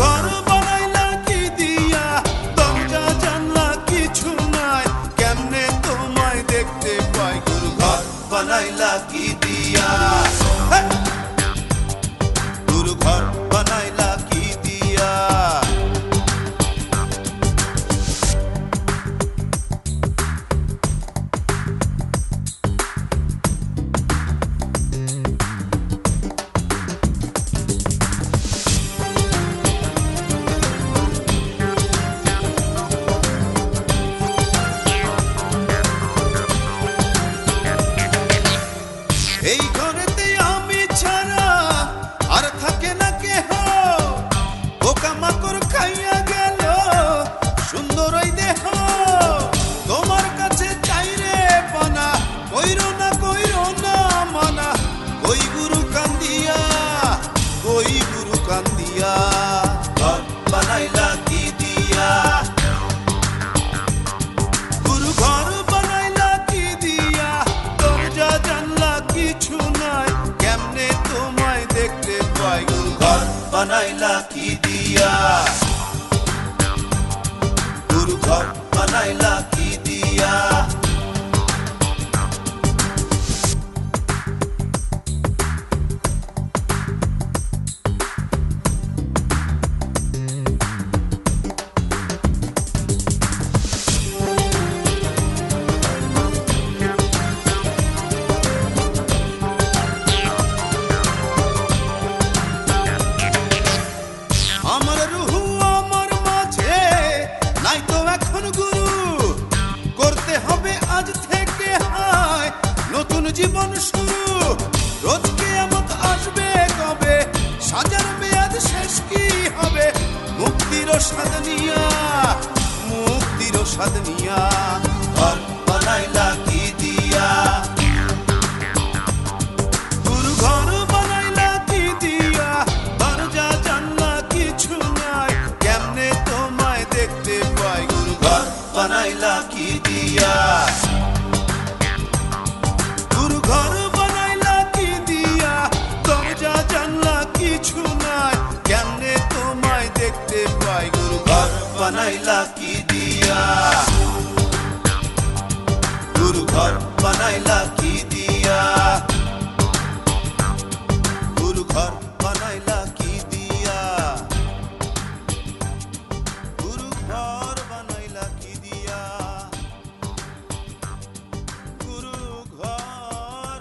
ঘর বানাইলা কি দিয়া, দরজা জানলা কিছু নাই, কেমনে তোমায় দেখতে পাই? গুরু ঘর বানাইলা কি দিয়া, গুরু ঘর বানাইলা কি দিয়া। এই ঘরেতে আমি ছাড়া আর থাকে না কেহ, পোকামাকড় খাইয়া গেল সুন্দর ওই দেহ। তোমার কাছে চাই রে পানা, কইরো না মানা, ওই গুরু কান্দিয়া, ওই গুরু কান্দিয়া। ঘর বানাইলা কি দিয়া, গুরু ঘর বানাইলা কি দিয়া, দরজা জানলা কিছু নাই, কেমনে তোমায় দেখতে পাই? গুরু ঘর বানাইলা কি দিয়া, গুরু ঘর বানাইলা কি দিয়া। আমার রুহু আমার মাঝে নাই তো এখন গুরু, করতে হবে আজ থেকে হায় নতুন জীবন শুরু। রোজ কিয়ামত আসবে কবে, সাজার মেয়াদ শেষ কি হবে? মুক্তির স্বাদ নিয়া, মুক্তির স্বাদ নিয়া। ঘর বানাইলা কি দিয়া, গুরু ঘর বানাইলা কি দিয়া, দরজা জানলা কিছু নাই, কেমনে তোমায় দেখতে পাই? গুরু ঘর বানাইলা কি দিয়া, গুরু ঘর বানাইলা কি দিয়া, দরজা জানলা কিছু নাই, কেমনে তোমায় দেখতে পাই? গুরু ঘর বানাইলা কি দিয়া, গুরু ঘর বানাইলা কি